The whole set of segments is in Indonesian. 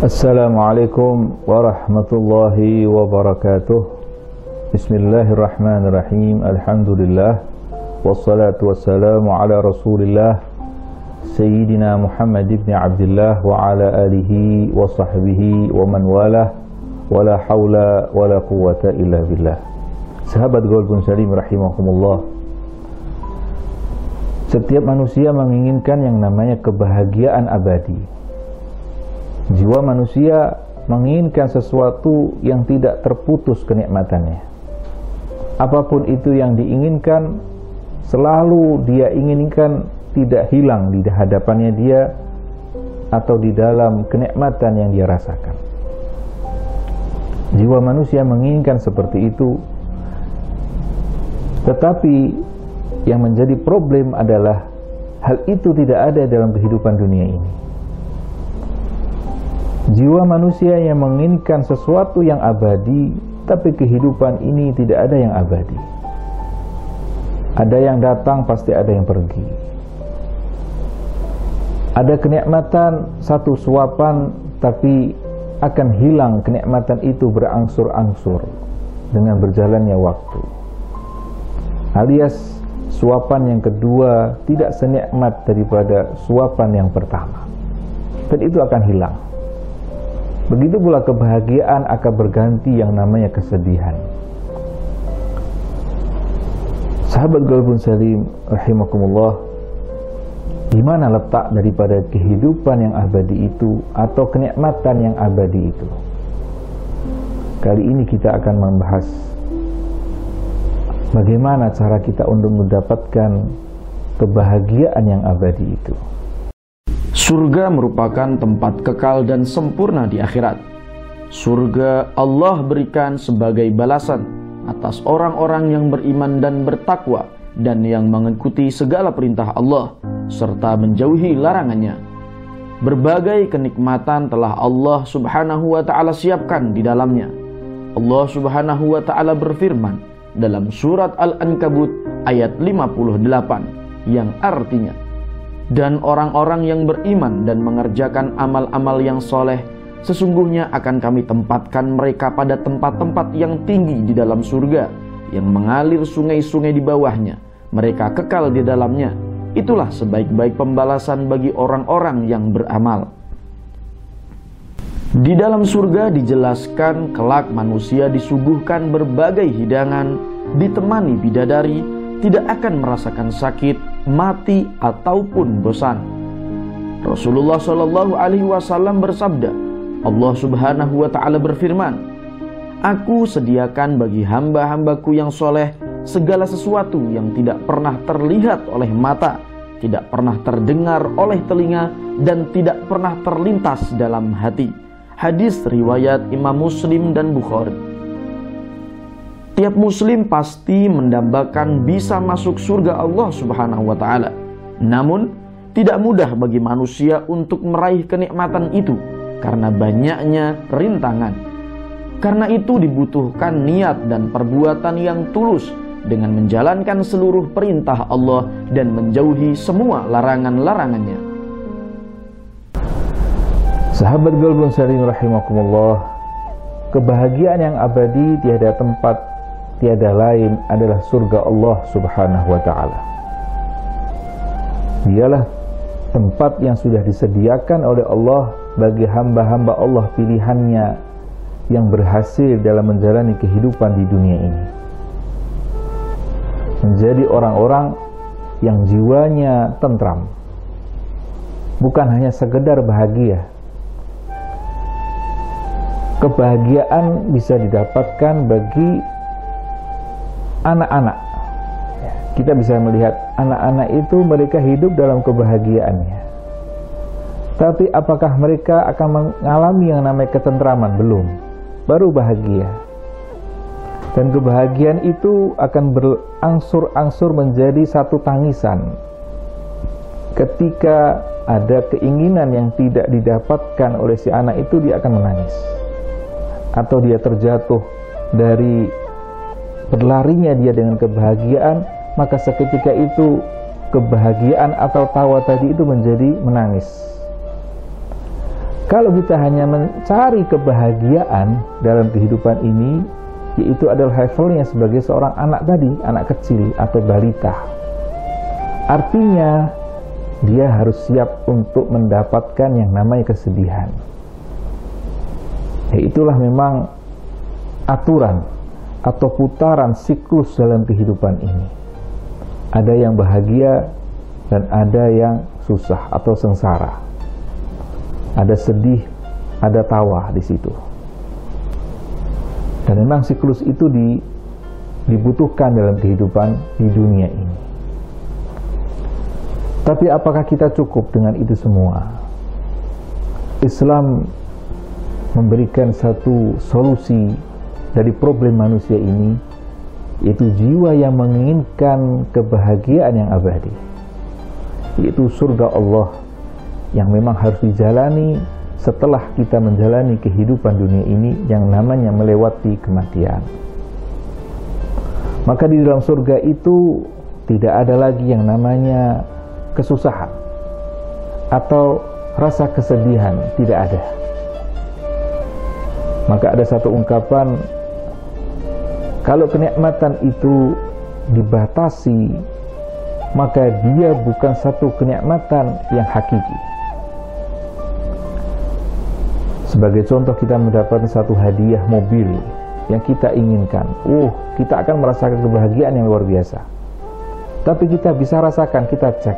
Assalamualaikum warahmatullahi wabarakatuh. Bismillahirrahmanirrahim. Alhamdulillah. Wassalatu wassalamu ala rasulillah Sayyidina Muhammad ibn Abdullah wa ala alihi wa sahbihi wa man walah. Wala hawla wala quwata illa billah. Sahabat Golbun Salim rahimahumullah, setiap manusia menginginkan yang namanya kebahagiaan abadi. Jiwa manusia menginginkan sesuatu yang tidak terputus kenikmatannya. Apapun itu yang diinginkan, selalu dia inginkan tidak hilang di hadapannya dia atau di dalam kenikmatan yang dia rasakan. Jiwa manusia menginginkan seperti itu. Tetapi yang menjadi problem adalah hal itu tidak ada dalam kehidupan dunia ini. Jiwa manusia yang menginginkan sesuatu yang abadi, tapi kehidupan ini tidak ada yang abadi. Ada yang datang, pasti ada yang pergi. Ada kenikmatan, satu suapan, tapi akan hilang kenikmatan itu berangsur-angsur dengan berjalannya waktu. Alias suapan yang kedua tidak senikmat daripada suapan yang pertama, dan itu akan hilang. Begitu pula kebahagiaan akan berganti yang namanya kesedihan. Sahabat Golbun Salim rahimakumullah, di mana letak daripada kehidupan yang abadi itu atau kenikmatan yang abadi itu? Kali ini kita akan membahas bagaimana cara kita untuk mendapatkan kebahagiaan yang abadi itu. Surga merupakan tempat kekal dan sempurna di akhirat. Surga Allah berikan sebagai balasan atas orang-orang yang beriman dan bertakwa dan yang mengikuti segala perintah Allah serta menjauhi larangannya. Berbagai kenikmatan telah Allah Subhanahu wa ta'ala siapkan di dalamnya. Allah Subhanahu wa ta'ala berfirman dalam surat Al-Ankabut ayat 58 yang artinya, dan orang-orang yang beriman dan mengerjakan amal-amal yang soleh, sesungguhnya akan kami tempatkan mereka pada tempat-tempat yang tinggi di dalam surga, yang mengalir sungai-sungai di bawahnya. Mereka kekal di dalamnya. Itulah sebaik-baik pembalasan bagi orang-orang yang beramal. Di dalam surga dijelaskan kelak manusia disuguhkan berbagai hidangan, ditemani bidadari, tidak akan merasakan sakit, mati, ataupun bosan. Rasulullah Shallallahu Alaihi Wasallam bersabda, Allah Subhanahu Wa Taala berfirman, Aku sediakan bagi hamba-hambaku yang soleh segala sesuatu yang tidak pernah terlihat oleh mata, tidak pernah terdengar oleh telinga, dan tidak pernah terlintas dalam hati. Hadis riwayat Imam Muslim dan Bukhari. Tiap muslim pasti mendambakan bisa masuk surga Allah Subhanahu wa ta'ala. Namun, tidak mudah bagi manusia untuk meraih kenikmatan itu karena banyaknya rintangan. Karena itu dibutuhkan niat dan perbuatan yang tulus dengan menjalankan seluruh perintah Allah dan menjauhi semua larangan-larangannya. Sahabat Golbun Salim rahimakumullah, kebahagiaan yang abadi tiada tempat, tiada lain adalah surga Allah Subhanahu wa ta'ala. Dialah tempat yang sudah disediakan oleh Allah bagi hamba-hamba Allah pilihannya yang berhasil dalam menjalani kehidupan di dunia ini. Menjadi orang-orang yang jiwanya tentram, bukan hanya sekedar bahagia. Kebahagiaan bisa didapatkan bagi anak-anak kita bisa melihat anak-anak itu mereka hidup dalam kebahagiaannya. Tapi apakah mereka akan mengalami yang namanya ketentraman? Belum. Baru bahagia. Dan kebahagiaan itu akan berangsur-angsur menjadi satu tangisan. Ketika ada keinginan yang tidak didapatkan oleh si anak itu, dia akan menangis. Atau dia terjatuh dari berlarinya dia dengan kebahagiaan, maka seketika itu kebahagiaan atau tawa tadi itu menjadi menangis. Kalau kita hanya mencari kebahagiaan dalam kehidupan ini, yaitu adalah levelnya sebagai seorang anak tadi, anak kecil atau balita, artinya dia harus siap untuk mendapatkan yang namanya kesedihan. Itulah memang aturan atau putaran siklus dalam kehidupan ini. Ada yang bahagia dan ada yang susah atau sengsara. Ada sedih, ada tawa di situ. Dan memang siklus itu dibutuhkan dalam kehidupan di dunia ini. Tapi apakah kita cukup dengan itu semua? Islam memberikan satu solusi dari problem manusia ini, yaitu jiwa yang menginginkan kebahagiaan yang abadi, yaitu surga Allah yang memang harus dijalani setelah kita menjalani kehidupan dunia ini yang namanya melewati kematian. Maka di dalam surga itu tidak ada lagi yang namanya kesusahan atau rasa kesedihan, tidak ada. Maka ada satu ungkapan, kalau kenikmatan itu dibatasi, maka dia bukan satu kenikmatan yang hakiki. Sebagai contoh, kita mendapatkan satu hadiah mobil yang kita inginkan. Kita akan merasakan kebahagiaan yang luar biasa. Tapi kita bisa rasakan, kita cek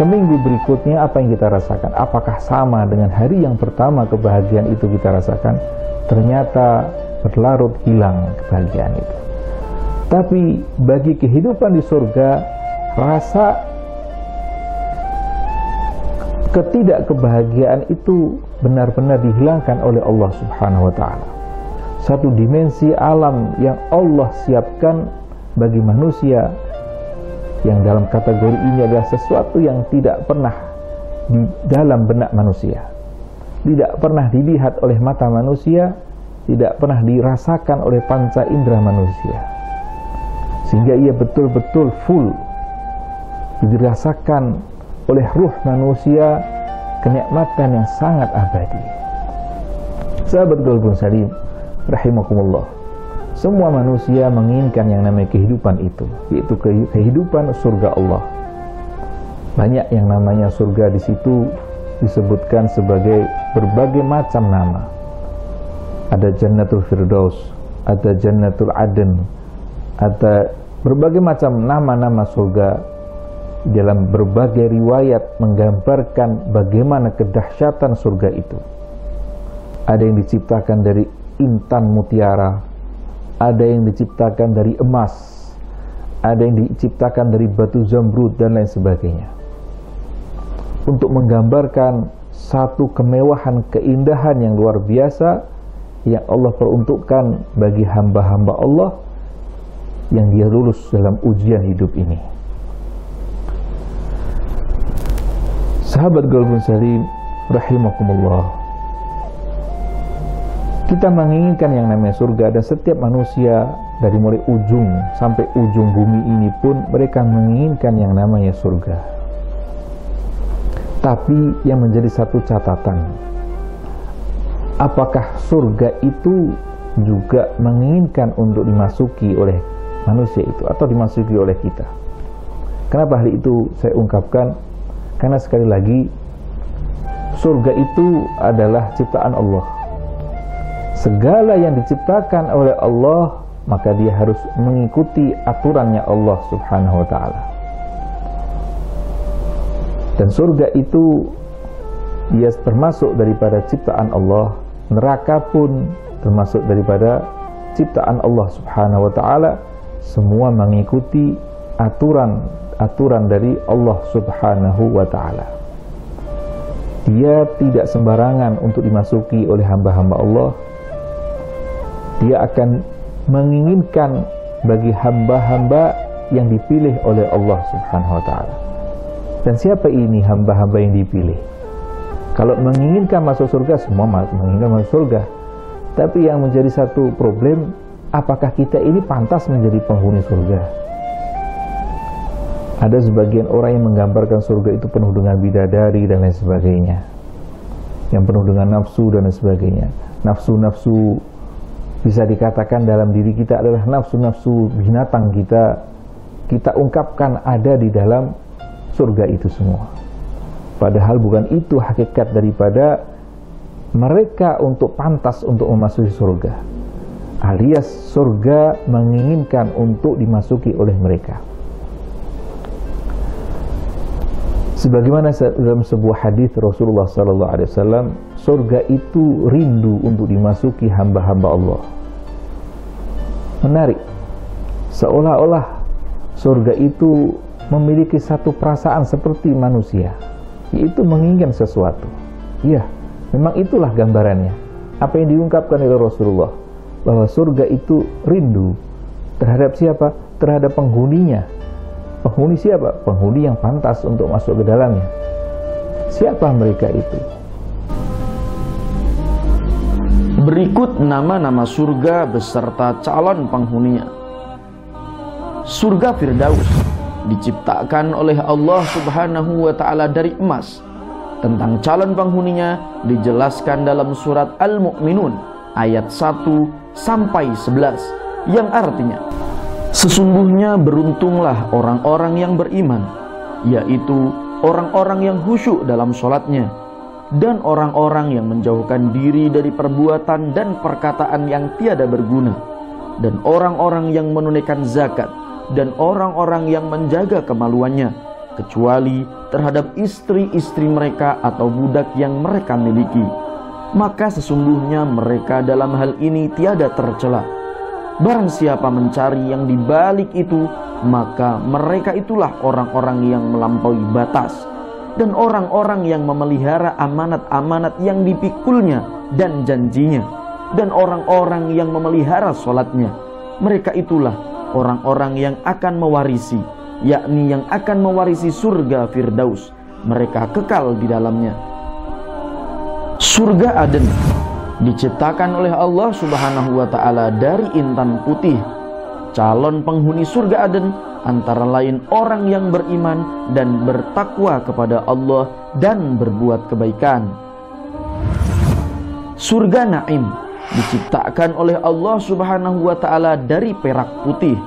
seminggu berikutnya apa yang kita rasakan. Apakah sama dengan hari yang pertama kebahagiaan itu kita rasakan? Ternyata berlarut hilang kebahagiaan itu. Tapi bagi kehidupan di surga, rasa ketidakkebahagiaan itu benar-benar dihilangkan oleh Allah Subhanahu wa ta'ala. Satu dimensi alam yang Allah siapkan bagi manusia, yang dalam kategori ini adalah sesuatu yang tidak pernah di dalam benak manusia, tidak pernah dilihat oleh mata manusia, tidak pernah dirasakan oleh panca indera manusia, sehingga ia betul-betul full dirasakan oleh ruh manusia, kenikmatan yang sangat abadi. Sahabat Qalbun Salim rahimakumullah, semua manusia menginginkan yang namanya kehidupan itu, yaitu kehidupan surga Allah. Banyak yang namanya surga di situ disebutkan sebagai berbagai macam nama. Ada Jannatul Firdaus, ada Jannatul Aden, ada berbagai macam nama-nama surga. Dalam berbagai riwayat menggambarkan bagaimana kedahsyatan surga itu. Ada yang diciptakan dari intan mutiara, ada yang diciptakan dari emas, ada yang diciptakan dari batu zamrud dan lain sebagainya. Untuk menggambarkan satu kemewahan, keindahan yang luar biasa yang Allah peruntukkan bagi hamba-hamba Allah yang dia lulus dalam ujian hidup ini. Sahabat Qalbun Salim rahimakumullah, kita menginginkan yang namanya surga, dan setiap manusia dari mulai ujung sampai ujung bumi ini pun mereka menginginkan yang namanya surga. Tapi yang menjadi satu catatan, apakah surga itu juga menginginkan untuk dimasuki oleh manusia itu atau dimasuki oleh kita? Kenapa hal itu saya ungkapkan? Karena sekali lagi, surga itu adalah ciptaan Allah. Segala yang diciptakan oleh Allah, maka dia harus mengikuti aturannya Allah Subhanahu wa ta'ala. Dan surga itu dia termasuk daripada ciptaan Allah, neraka pun termasuk daripada ciptaan Allah Subhanahu wa ta'ala. Semua mengikuti aturan dari Allah Subhanahu wa ta'ala. Dia tidak sembarangan untuk dimasuki oleh hamba-hamba Allah. Dia akan menginginkan bagi hamba-hamba yang dipilih oleh Allah Subhanahu wa ta'ala. Dan siapa ini hamba-hamba yang dipilih? Kalau menginginkan masuk surga, semua menginginkan masuk surga. Tapi yang menjadi satu problem, apakah kita ini pantas menjadi penghuni surga? Ada sebagian orang yang menggambarkan surga itu penuh dengan bidadari dan lain sebagainya, yang penuh dengan nafsu dan lain sebagainya. Nafsu-nafsu bisa dikatakan dalam diri kita adalah nafsu-nafsu binatang kita ungkapkan ada di dalam surga itu semua. Padahal bukan itu hakikat daripada mereka untuk pantas untuk memasuki surga, alias surga menginginkan untuk dimasuki oleh mereka. Sebagaimana dalam sebuah hadis Rasulullah SAW, surga itu rindu untuk dimasuki hamba-hamba Allah. Menarik, seolah-olah surga itu memiliki satu perasaan seperti manusia, yaitu menginginkan sesuatu. Iya, memang itulah gambarannya. Apa yang diungkapkan oleh Rasulullah, bahwa surga itu rindu terhadap siapa? Terhadap penghuninya. Penghuni siapa? Penghuni yang pantas untuk masuk ke dalamnya. Siapa mereka itu? Berikut nama-nama surga beserta calon penghuninya. Surga Firdaus diciptakan oleh Allah Subhanahu wa ta'ala dari emas. Tentang calon penghuninya dijelaskan dalam surat Al-Mu'minun ayat 1 sampai 11, yang artinya, sesungguhnya beruntunglah orang-orang yang beriman, yaitu orang-orang yang khusyuk dalam sholatnya, dan orang-orang yang menjauhkan diri dari perbuatan dan perkataan yang tiada berguna, dan orang-orang yang menunaikan zakat, dan orang-orang yang menjaga kemaluannya, kecuali terhadap istri-istri mereka atau budak yang mereka miliki. Maka sesungguhnya mereka dalam hal ini tiada tercela. Barang siapa mencari yang dibalik itu, maka mereka itulah orang-orang yang melampaui batas, dan orang-orang yang memelihara amanat-amanat yang dipikulnya dan janjinya, dan orang-orang yang memelihara sholatnya. Mereka itulah orang-orang yang akan mewarisi, yakni yang akan mewarisi surga Firdaus. Mereka kekal di dalamnya. Surga Aden diciptakan oleh Allah Subhanahu wa ta'ala dari intan putih. Calon penghuni surga Aden antara lain orang yang beriman dan bertakwa kepada Allah dan berbuat kebaikan. Surga Naim diciptakan oleh Allah Subhanahu wa ta'ala dari perak putih.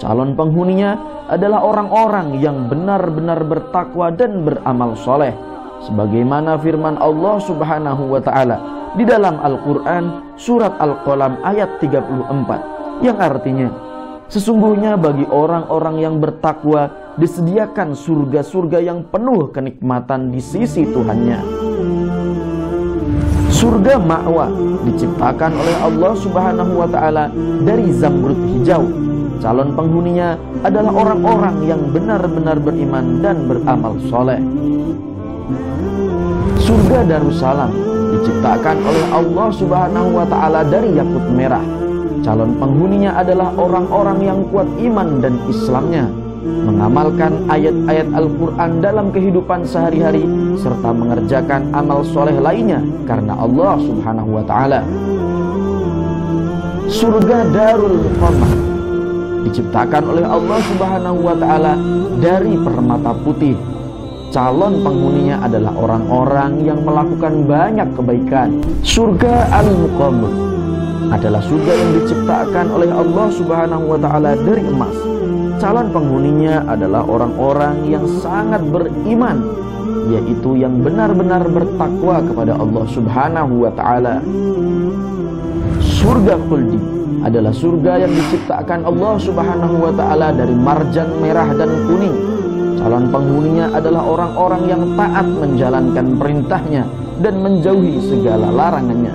Calon penghuninya adalah orang-orang yang benar-benar bertakwa dan beramal soleh, sebagaimana firman Allah Subhanahu wa ta'ala di dalam Al-Quran surat Al-Qalam ayat 34, yang artinya, sesungguhnya bagi orang-orang yang bertakwa disediakan surga-surga yang penuh kenikmatan di sisi Tuhannya. Surga Ma'wa diciptakan oleh Allah Subhanahu wa ta'ala dari zamrud hijau. Calon penghuninya adalah orang-orang yang benar-benar beriman dan beramal soleh. Surga Darussalam diciptakan oleh Allah Subhanahu wa ta'ala dari yakut merah. Calon penghuninya adalah orang-orang yang kuat iman dan Islamnya, mengamalkan ayat-ayat Al-Quran dalam kehidupan sehari-hari, serta mengerjakan amal soleh lainnya karena Allah Subhanahu wa ta'ala. Surga Darul Muqamah diciptakan oleh Allah Subhanahu wa ta'ala dari permata putih. Calon penghuninya adalah orang-orang yang melakukan banyak kebaikan. Surga Al-Muqamah adalah surga yang diciptakan oleh Allah Subhanahu wa ta'ala dari emas. Calon penghuninya adalah orang-orang yang sangat beriman, yaitu yang benar-benar bertakwa kepada Allah Subhanahu wa ta'ala. Surga Khuldi adalah surga yang diciptakan Allah Subhanahu wa ta'ala dari marjan merah dan kuning. Calon penghuninya adalah orang-orang yang taat menjalankan perintahnya dan menjauhi segala larangannya.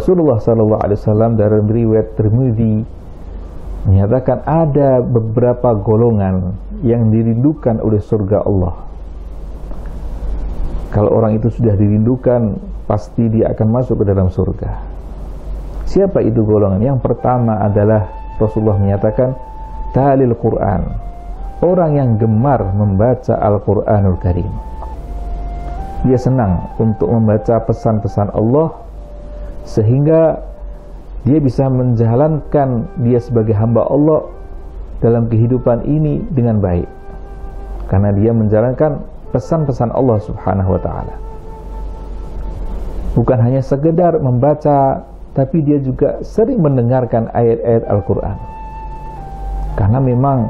Rasulullah SAW dalam riwayat Tirmidzi menyatakan ada beberapa golongan yang dirindukan oleh surga Allah. Kalau orang itu sudah dirindukan, pasti dia akan masuk ke dalam surga. Siapa itu golongan? Yang pertama adalah Rasulullah menyatakan talil Quran, orang yang gemar membaca Al-Quranul Karim. Dia senang untuk membaca pesan-pesan Allah, sehingga dia bisa menjalankan dia sebagai hamba Allah dalam kehidupan ini dengan baik, karena dia menjalankan pesan-pesan Allah Subhanahu wa ta'ala. Bukan hanya sekedar membaca, tapi dia juga sering mendengarkan ayat-ayat Al-Quran. Karena memang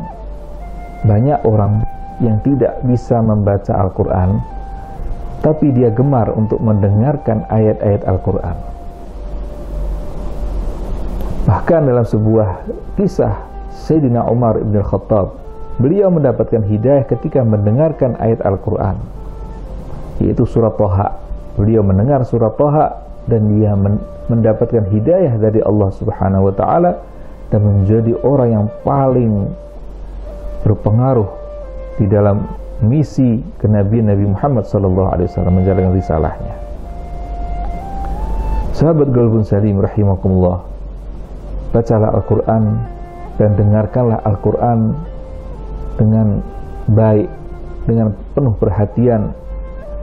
banyak orang yang tidak bisa membaca Al-Quran, tapi dia gemar untuk mendengarkan ayat-ayat Al-Quran. Bahkan dalam sebuah kisah Sayyidina Umar ibn Khattab, beliau mendapatkan hidayah ketika mendengarkan ayat Al-Quran, yaitu surat Thaha. Beliau mendengar surat Thaha dan dia mendapatkan hidayah dari Allah Subhanahu wa ta'ala dan menjadi orang yang paling berpengaruh di dalam misi kenabian Nabi Muhammad SAW menjalankan risalahnya. Sahabat Qalbun Salim rahimakumullah, bacalah Al-Quran dan dengarkanlah Al-Quran dengan baik, dengan penuh perhatian,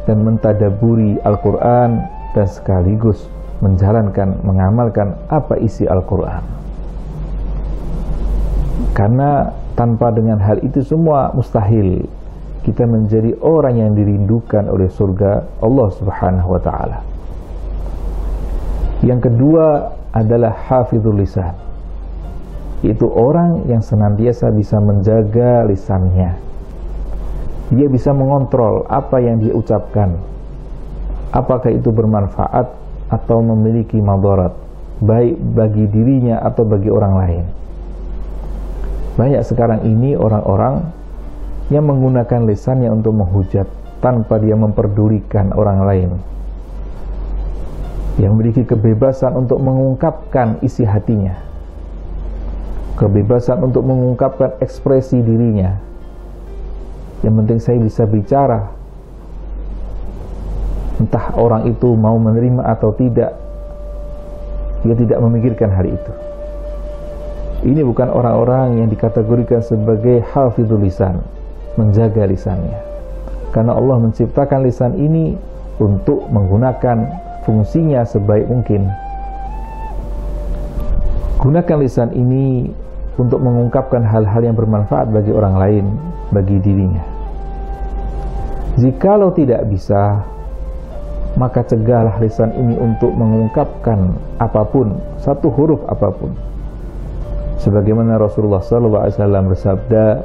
dan mentadaburi Al-Quran dan sekaligus menjalankan, mengamalkan apa isi Al-Quran. Karena tanpa dengan hal itu semua mustahil kita menjadi orang yang dirindukan oleh surga Allah Subhanahu wa ta'ala. Yang kedua adalah hafizul lisan, yaitu orang yang senantiasa bisa menjaga lisannya. Dia bisa mengontrol apa yang dia ucapkan, apakah itu bermanfaat atau memiliki madarat, baik bagi dirinya atau bagi orang lain. Banyak sekarang ini orang-orang yang menggunakan lisannya untuk menghujat tanpa dia memperdulikan orang lain, yang memiliki kebebasan untuk mengungkapkan isi hatinya, kebebasan untuk mengungkapkan ekspresi dirinya. Yang penting saya bisa bicara, entah orang itu mau menerima atau tidak, dia tidak memikirkan hal itu. Ini bukan orang-orang yang dikategorikan sebagai hafizul lisan, menjaga lisannya. Karena Allah menciptakan lisan ini untuk menggunakan fungsinya sebaik mungkin. Gunakan lisan ini untuk mengungkapkan hal-hal yang bermanfaat bagi orang lain, bagi dirinya. Jikalau tidak bisa, maka cegahlah lisan ini untuk mengungkapkan apapun, satu huruf apapun. Sebagaimana Rasulullah SAW bersabda,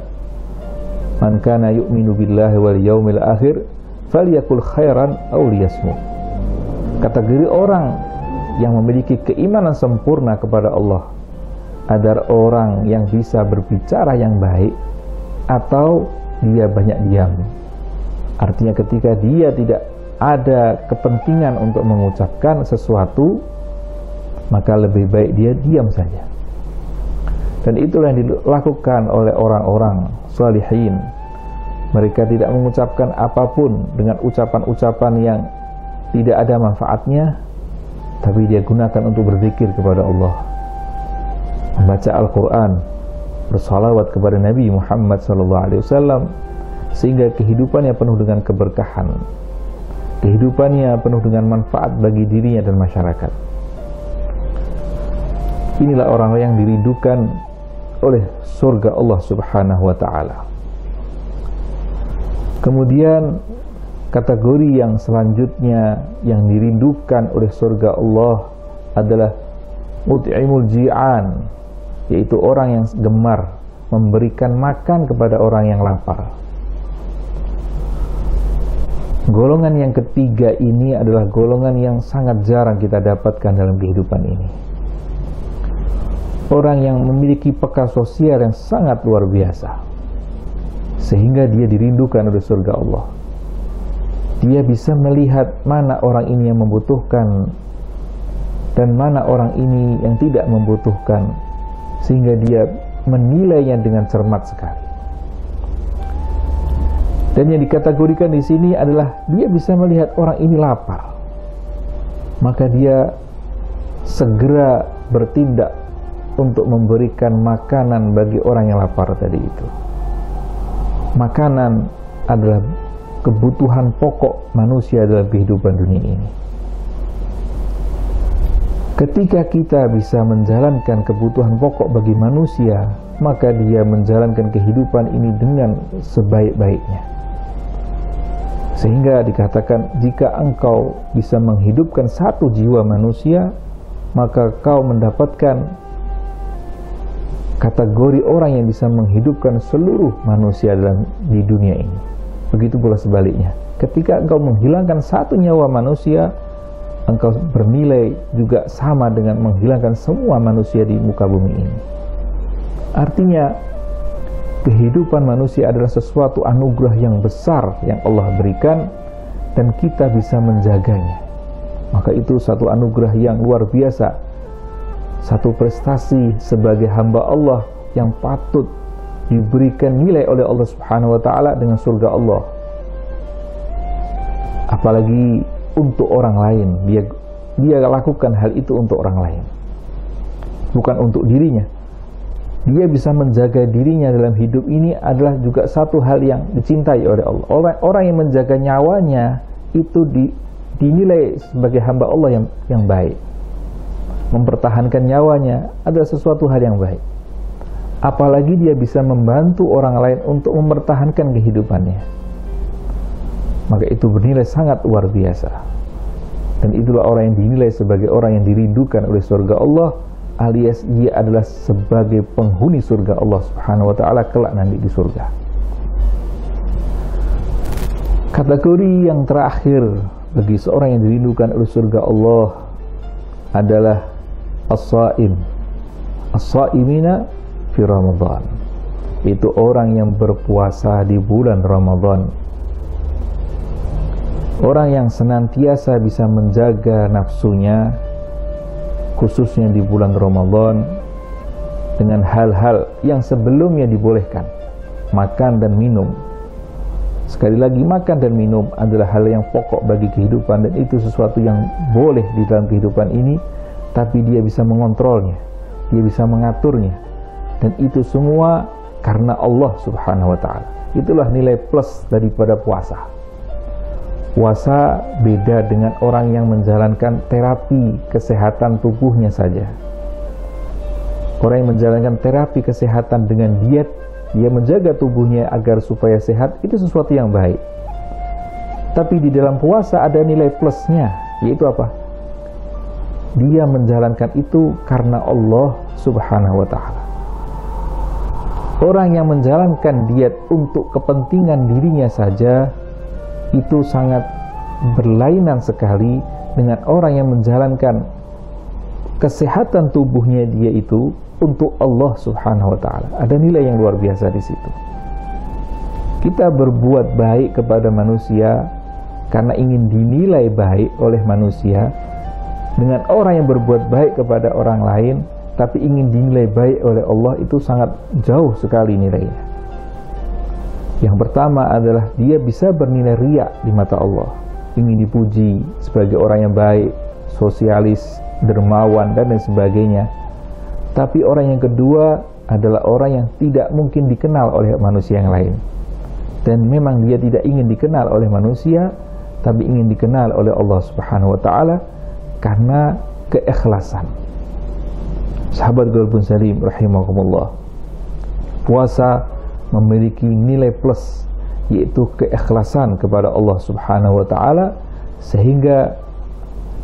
"Man kana yu'minu billahi wal yaumil akhir, falyakul khairan aw liyasmut." Kategori orang yang memiliki keimanan sempurna kepada Allah adalah orang yang bisa berbicara yang baik atau dia banyak diam. Artinya ketika dia tidak ada kepentingan untuk mengucapkan sesuatu, maka lebih baik dia diam saja. Dan itulah yang dilakukan oleh orang-orang salihin. Mereka tidak mengucapkan apapun dengan ucapan-ucapan yang tidak ada manfaatnya, tapi dia gunakan untuk berzikir kepada Allah, membaca Al-Quran, bersalawat kepada Nabi Muhammad SAW, sehingga kehidupannya penuh dengan keberkahan, kehidupannya penuh dengan manfaat bagi dirinya dan masyarakat. Inilah orang yang dirindukan oleh surga Allah Subhanahu wa ta'ala. Kemudian kategori yang selanjutnya yang dirindukan oleh surga Allah adalah mut'imul ji'an, yaitu orang yang gemar memberikan makan kepada orang yang lapar. Golongan yang ketiga ini adalah golongan yang sangat jarang kita dapatkan dalam kehidupan ini. Orang yang memiliki peka sosial yang sangat luar biasa, sehingga dia dirindukan oleh surga Allah. Dia bisa melihat mana orang ini yang membutuhkan dan mana orang ini yang tidak membutuhkan, sehingga dia menilainya dengan cermat sekali. Dan yang dikategorikan di sini adalah dia bisa melihat orang ini lapar, maka dia segera bertindak untuk memberikan makanan bagi orang yang lapar tadi itu. Makanan adalah kebutuhan pokok manusia dalam kehidupan dunia ini. Ketika kita bisa menjalankan kebutuhan pokok bagi manusia, maka dia menjalankan kehidupan ini dengan sebaik-baiknya. Sehingga dikatakan, jika engkau bisa menghidupkan satu jiwa manusia, maka kau mendapatkan kategori orang yang bisa menghidupkan seluruh manusia di dunia ini. Begitu pula sebaliknya, ketika engkau menghilangkan satu nyawa manusia, engkau bernilai juga sama dengan menghilangkan semua manusia di muka bumi ini. Artinya, kehidupan manusia adalah sesuatu anugerah yang besar yang Allah berikan, dan kita bisa menjaganya. Maka itu satu anugerah yang luar biasa, satu prestasi sebagai hamba Allah yang patut diberikan nilai oleh Allah Subhanahu wa ta'ala dengan surga Allah. Apalagi untuk orang lain, dia lakukan hal itu untuk orang lain, bukan untuk dirinya. Dia bisa menjaga dirinya dalam hidup ini adalah juga satu hal yang dicintai oleh Allah. Orang yang menjaga nyawanya itu dinilai sebagai hamba Allah yang baik. Mempertahankan nyawanya adalah sesuatu hal yang baik. Apalagi dia bisa membantu orang lain untuk mempertahankan kehidupannya, maka itu bernilai sangat luar biasa. Dan itulah orang yang dinilai sebagai orang yang dirindukan oleh surga Allah, alias dia adalah sebagai penghuni surga Allah Subhanahu wa ta'ala kelak nanti di surga. Kategori yang terakhir bagi seorang yang dirindukan oleh surga Allah adalah as-saim, as-saimina fi Ramadan. Itu orang yang berpuasa di bulan Ramadan, orang yang senantiasa bisa menjaga nafsunya, khususnya di bulan Ramadan, dengan hal-hal yang sebelumnya dibolehkan, makan dan minum. Sekali lagi, makan dan minum adalah hal yang pokok bagi kehidupan, dan itu sesuatu yang boleh di dalam kehidupan ini, tapi dia bisa mengontrolnya, dia bisa mengaturnya, dan itu semua karena Allah Subhanahu wa ta'ala. Itulah nilai plus daripada puasa. Puasa beda dengan orang yang menjalankan terapi kesehatan tubuhnya saja. Orang yang menjalankan terapi kesehatan dengan diet, dia menjaga tubuhnya agar supaya sehat, itu sesuatu yang baik. Tapi di dalam puasa ada nilai plusnya, yaitu apa? Dia menjalankan itu karena Allah Subhanahu wa ta'ala. Orang yang menjalankan diet untuk kepentingan dirinya saja, itu sangat berlainan sekali dengan orang yang menjalankan kesehatan tubuhnya dia itu untuk Allah Subhanahu wa ta'ala. Ada nilai yang luar biasa di situ. Kita berbuat baik kepada manusia karena ingin dinilai baik oleh manusia, dengan orang yang berbuat baik kepada orang lain tapi ingin dinilai baik oleh Allah, itu sangat jauh sekali nilainya. Yang pertama adalah dia bisa bernilai riya di mata Allah, ingin dipuji sebagai orang yang baik, sosialis, dermawan, dan lain sebagainya. Tapi orang yang kedua adalah orang yang tidak mungkin dikenal oleh manusia yang lain, dan memang dia tidak ingin dikenal oleh manusia, tapi ingin dikenal oleh Allah Subhanahu wa ta'ala karena keikhlasan. Sahabat Qalbun Salim rahimakumullah, puasa memiliki nilai plus, yaitu keikhlasan kepada Allah Subhanahu wa ta'ala, sehingga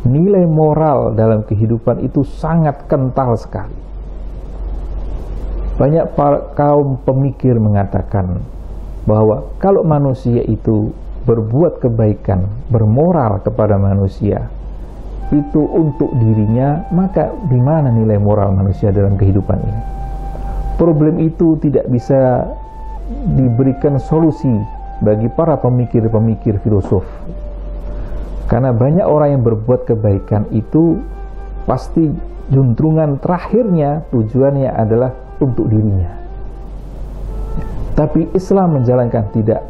nilai moral dalam kehidupan itu sangat kental sekali. Banyak kaum pemikir mengatakan bahwa kalau manusia itu berbuat kebaikan, bermoral kepada manusia, itu untuk dirinya, maka di mana nilai moral manusia dalam kehidupan ini? Problem itu tidak bisa diberikan solusi bagi para pemikir-pemikir filosof, karena banyak orang yang berbuat kebaikan itu pasti juntrungan terakhirnya tujuannya adalah untuk dirinya. Tapi Islam menjalankan tidak.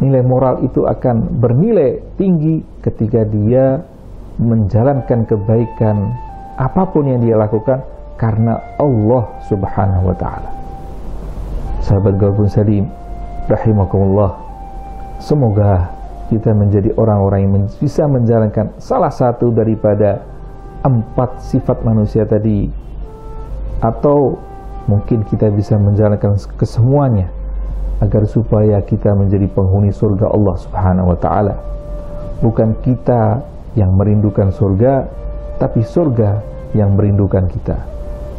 Nilai moral itu akan bernilai tinggi ketika dia menjalankan kebaikan apapun yang dia lakukan karena Allah Subhanahu wa ta'ala. Sahabat Golbun Salim rahimakumullah, semoga kita menjadi orang-orang yang bisa menjalankan salah satu daripada 4 sifat manusia tadi, atau mungkin kita bisa menjalankan kesemuanya agar supaya kita menjadi penghuni surga Allah Subhanahu wa ta'ala. Bukan kita yang merindukan surga, tapi surga yang merindukan kita.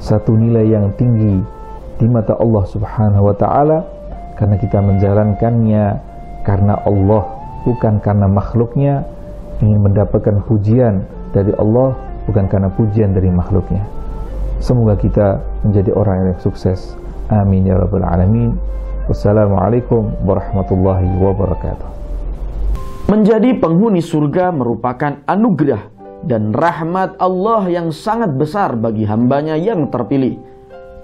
Satu nilai yang tinggi di mata Allah Subhanahu wa ta'ala karena kita menjalankannya karena Allah, bukan karena makhluknya, ingin mendapatkan pujian dari Allah, bukan karena pujian dari makhluknya. Semoga kita menjadi orang yang sukses. Amin ya rabbal alamin. Wassalamualaikum warahmatullahi wabarakatuh. Menjadi penghuni surga merupakan anugerah dan rahmat Allah yang sangat besar bagi hambanya yang terpilih.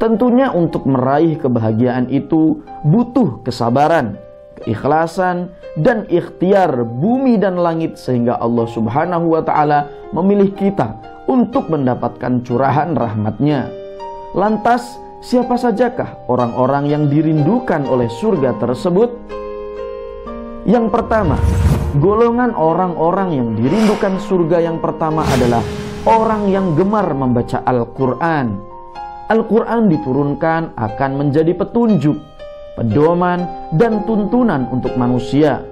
Tentunya untuk meraih kebahagiaan itu butuh kesabaran, keikhlasan, dan ikhtiar bumi dan langit, sehingga Allah Subhanahu wa ta'ala memilih kita untuk mendapatkan curahan rahmatnya. Lantas, siapa sajakah orang-orang yang dirindukan oleh surga tersebut? Yang pertama, golongan orang-orang yang dirindukan surga yang pertama adalah orang yang gemar membaca Al-Quran. Al-Quran diturunkan akan menjadi petunjuk, pedoman, dan tuntunan untuk manusia.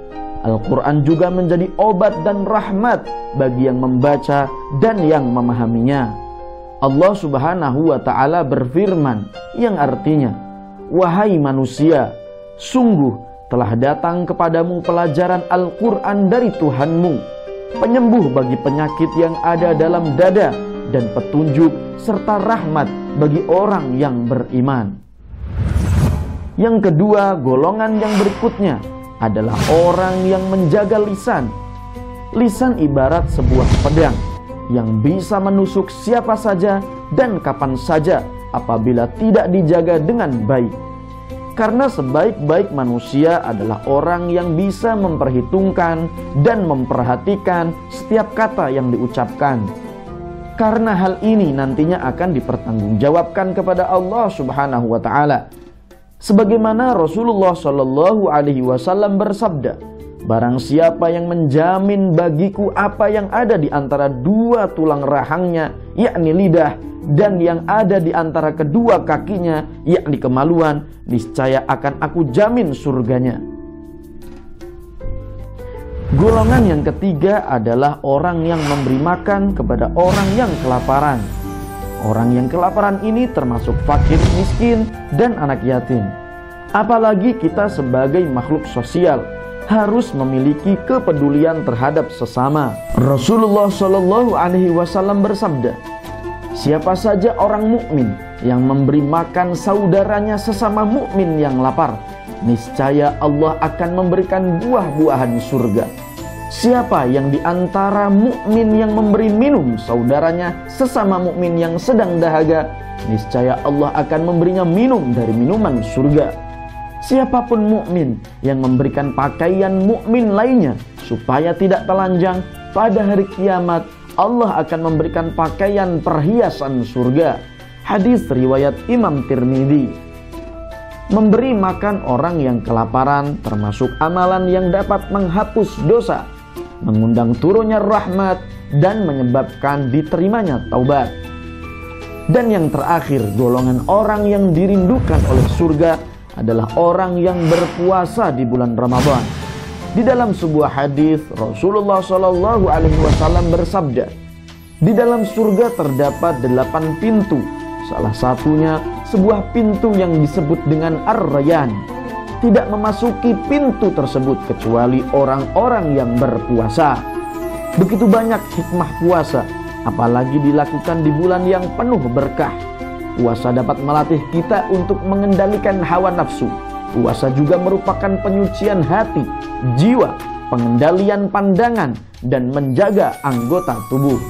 Al-Quran juga menjadi obat dan rahmat bagi yang membaca dan yang memahaminya. Allah Subhanahu wa ta'ala berfirman yang artinya, "Wahai manusia, sungguh telah datang kepadamu pelajaran Al-Quran dari Tuhanmu, penyembuh bagi penyakit yang ada dalam dada, dan petunjuk serta rahmat bagi orang yang beriman." Yang kedua, golongan yang berikutnya adalah orang yang menjaga lisan. Lisan ibarat sebuah pedang yang bisa menusuk siapa saja dan kapan saja apabila tidak dijaga dengan baik. Karena sebaik-baik manusia adalah orang yang bisa memperhitungkan dan memperhatikan setiap kata yang diucapkan. Karena hal ini nantinya akan dipertanggungjawabkan kepada Allah Subhanahu wa ta'ala. Sebagaimana Rasulullah Shallallahu alaihi wasallam bersabda, "Barang siapa yang menjamin bagiku apa yang ada di antara 2 tulang rahangnya, yakni lidah, dan yang ada di antara kedua kakinya, yakni kemaluan, niscaya akan aku jamin surganya." Golongan yang ketiga adalah orang yang memberi makan kepada orang yang kelaparan. Orang yang kelaparan ini termasuk fakir, miskin, dan anak yatim. Apalagi kita sebagai makhluk sosial harus memiliki kepedulian terhadap sesama. Rasulullah Shallallahu alaihi wasallam bersabda, "Siapa saja orang mukmin yang memberi makan saudaranya sesama mukmin yang lapar, niscaya Allah akan memberikan buah-buahan surga. Siapa yang di antara mukmin yang memberi minum saudaranya sesama mukmin yang sedang dahaga, niscaya Allah akan memberinya minum dari minuman surga. Siapapun mukmin yang memberikan pakaian mukmin lainnya supaya tidak telanjang, pada hari kiamat Allah akan memberikan pakaian perhiasan surga." Hadis riwayat Imam Tirmidzi. Memberi makan orang yang kelaparan termasuk amalan yang dapat menghapus dosa, mengundang turunnya rahmat, dan menyebabkan diterimanya taubat. Dan yang terakhir, golongan orang yang dirindukan oleh surga adalah orang yang berpuasa di bulan Ramadan. Di dalam sebuah hadis, Rasulullah Shallallahu alaihi wasallam bersabda, "Di dalam surga terdapat 8 pintu. Salah satunya sebuah pintu yang disebut dengan Ar-Rayyan. Tidak memasuki pintu tersebut kecuali orang-orang yang berpuasa." Begitu banyak hikmah puasa, apalagi dilakukan di bulan yang penuh berkah. Puasa dapat melatih kita untuk mengendalikan hawa nafsu. Puasa juga merupakan penyucian hati, jiwa, pengendalian pandangan, dan menjaga anggota tubuh.